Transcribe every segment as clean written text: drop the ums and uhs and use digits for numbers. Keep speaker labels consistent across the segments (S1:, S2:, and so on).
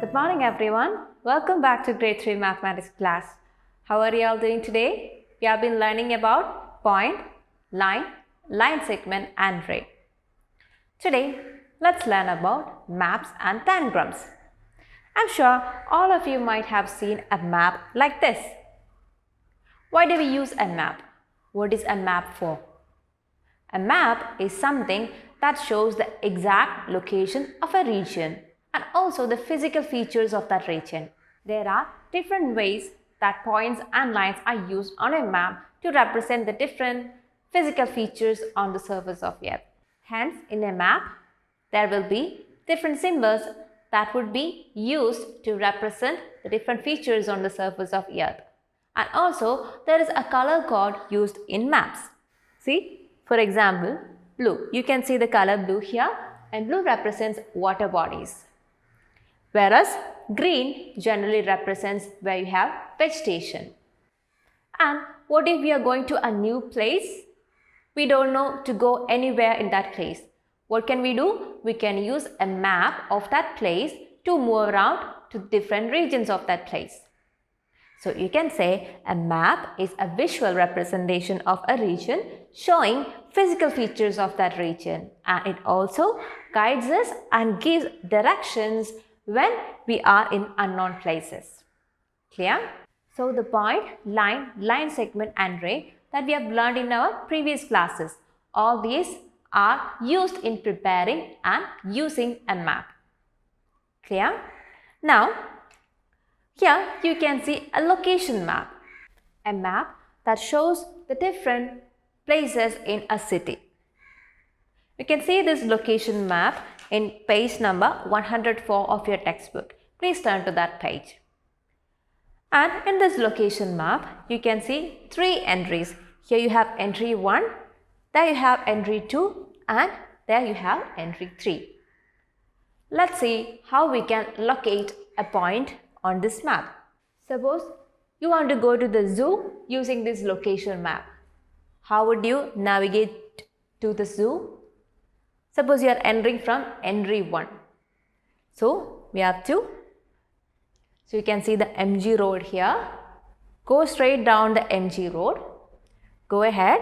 S1: Good morning everyone. Welcome back to grade 3 mathematics class. How are you all doing today? We have been learning about point, line, line segment and ray. Today, let's learn about maps and tangrams. I'm sure all of you might have seen a map like this. Why do we use a map? What is a map for? A map is something that shows the exact location of a region and also the physical features of that region. There are different ways that points and lines are used on a map to represent the different physical features on the surface of the earth. Hence, in a map, there will be different symbols that would be used to represent the different features on the surface of the earth. And also, there is a color code used in maps. See, for example, blue. You can see the color blue here, and blue represents water bodies. Whereas green generally represents where you have vegetation. And what if we are going to a new place? We don't know to go anywhere in that place. What can we do? We can use a map of that place to move around to different regions of that place. So you can say a map is a visual representation of a region showing physical features of that region, and it also guides us and gives directions when we are in unknown places. Clear? So the point, line, line segment and ray that we have learned in our previous classes, all these are used in preparing and using a map. Clear? Now, here you can see a location map, a map that shows the different places in a city. You can see this location map in page number 104 of your textbook. Please turn to that page. And in this location map, you can see three entries. Here you have entry 1, there you have entry 2 and there you have entry 3. Let's see how we can locate a point on this map. Suppose you want to go to the zoo using this location map. How would you navigate to the zoo? Suppose you are entering from entry 1. So we have to, so you can see the MG road here. Go straight down the MG road. Go ahead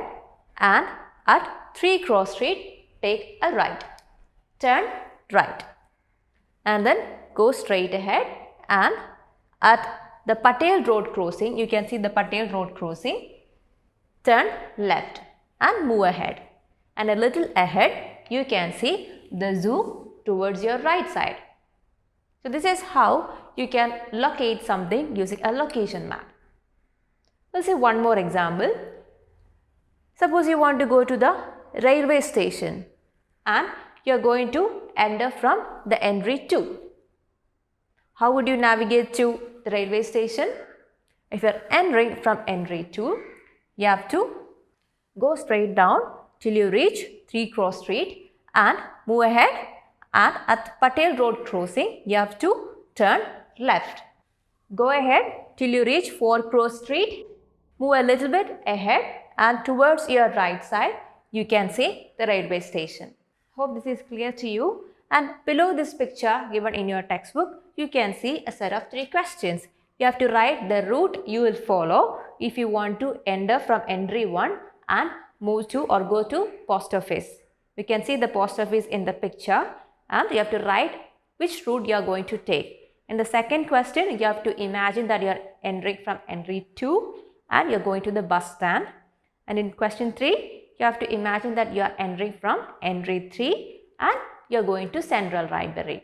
S1: and at 3 Cross Street, take a right. Turn right. And then go straight ahead and at the Patel Road crossing, you can see the Patel Road crossing, turn left and move ahead. And a little ahead, you can see the zoo towards your right side. So this is how you can locate something using a location map. We'll see one more example. Suppose you want to go to the railway station and you are going to enter from the entry 2. How would you navigate to the railway station? If you are entering from entry 2, you have to go straight down till you reach 3 Cross Street and move ahead, and at Patel Road crossing, you have to turn left. Go ahead till you reach 4 Cross Street, move a little bit ahead and towards your right side, you can see the railway station. Hope this is clear to you. And below this picture given in your textbook, you can see a set of 3 questions. You have to write the route you will follow if you want to enter from entry 1 and move to or go to post office. You can see the post office in the picture and you have to write which route you are going to take. In the second question, you have to imagine that you are entering from entry 2 and you are going to the bus stand. And in question 3, you have to imagine that you are entering from entry 3 and you are going to Central Library.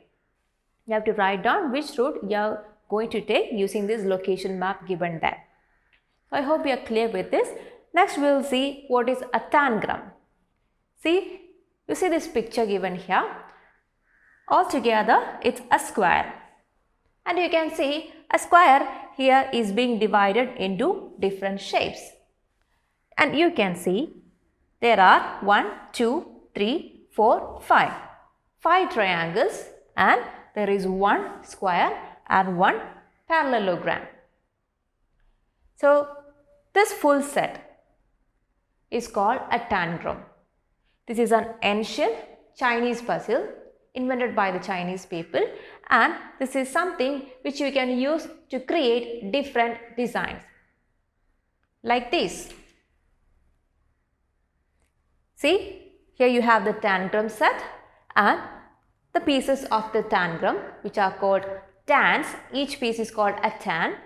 S1: You have to write down which route you are going to take using this location map given there. So I hope you are clear with this. Next we will see what is a tangram. See, you see this picture given here. Altogether it's a square. And you can see a square here is being divided into different shapes. And you can see there are 1, 2, 3, 4, 5. 5 triangles and there is 1 square and 1 parallelogram. So this full set is called a tangram. This is an ancient Chinese puzzle invented by the Chinese people, and this is something which you can use to create different designs like this. See, here you have the tangram set and the pieces of the tangram which are called tans. Each piece is called a tan.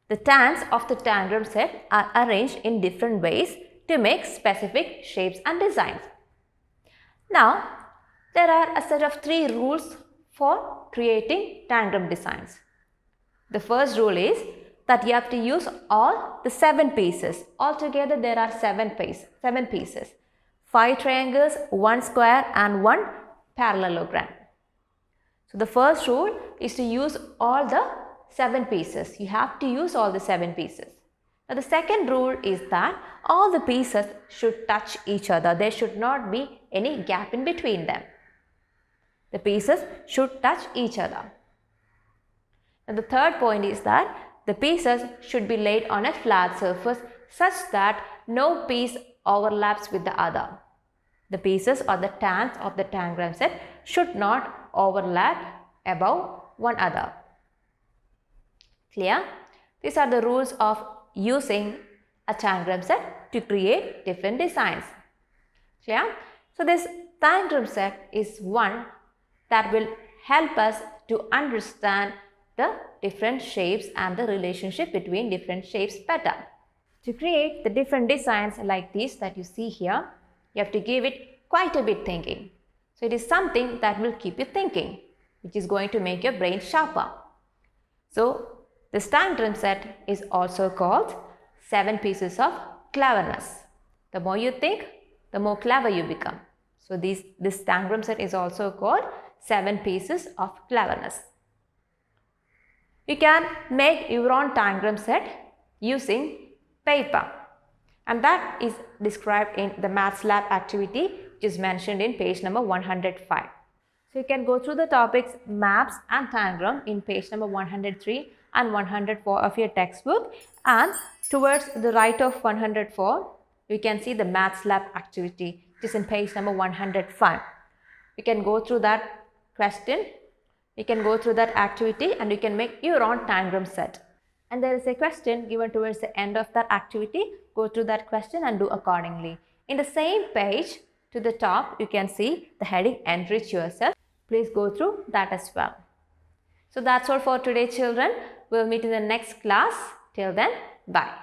S1: The tans of the tangram set are arranged in different ways to make specific shapes and designs. Now, there are a set of 3 rules for creating tangram designs. The first rule is that you have to use all the 7 pieces. Altogether there are 7 pieces. 5 triangles, 1 square and 1 parallelogram. So the first rule is to use all the 7 pieces. You have to use all the 7 pieces. Now the second rule is that all the pieces should touch each other. There should not be any gap in between them. The pieces should touch each other. And the third point is that the pieces should be laid on a flat surface such that no piece overlaps with the other. The pieces or the tans of the tangram set should not overlap above one another. Clear? These are the rules of using a tangram set to create different designs. Clear? So this tangram set is one that will help us to understand the different shapes and the relationship between different shapes better. To create the different designs like this that you see here, you have to give it quite a bit thinking. So it is something that will keep you thinking, which is going to make your brain sharper. So this tangram set is also called 7 pieces of cleverness. The more you think, the more clever you become. So this tangram set is also called 7 pieces of cleverness. You can make your own tangram set using paper, and that is described in the Maths Lab activity which is mentioned in page number 105. So you can go through the topics maps and tangram in page number 103 and 104 of your textbook, and towards the right of 104 you can see the Maths Lab activity which is in page number 105. You can go through that question, you can go through that activity and you can make your own tangram set. And there is a question given towards the end of that activity. Go through that question and do accordingly. In the same page to the top you can see the heading enrich yourself. Please go through that as well. So that's all for today children. We'll meet in the next class. Till then, bye.